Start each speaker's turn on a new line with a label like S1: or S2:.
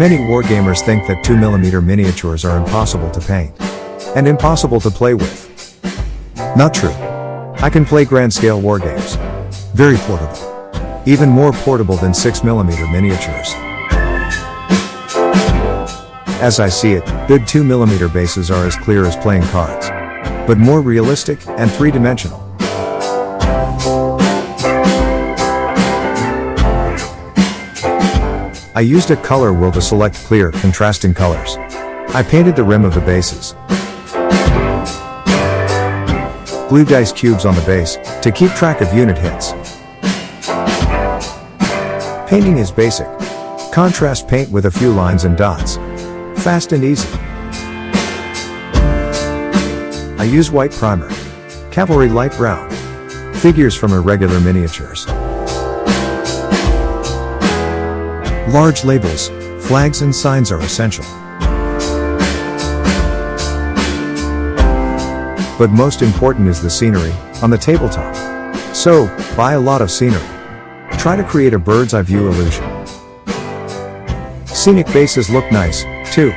S1: Many wargamers think that 2mm miniatures are impossible to paint and impossible to play with. Not true. I can play grand-scale wargames. Very portable. Even more portable than 6mm miniatures. As I see it, good 2mm bases are as clear as playing cards, but more realistic and three-dimensional. I used a color wheel to select clear, contrasting colors. I painted the rim of the bases. Glued dice cubes on the base to keep track of unit hits. Painting is basic. Contrast paint with a few lines and dots. Fast and easy. I use white primer. Cavalry light brown. Figures from irregular miniatures. Large labels, flags and signs are essential. But most important is the scenery on the tabletop. So, buy a lot of scenery. Try to create a bird's eye view illusion. Scenic bases look nice, too.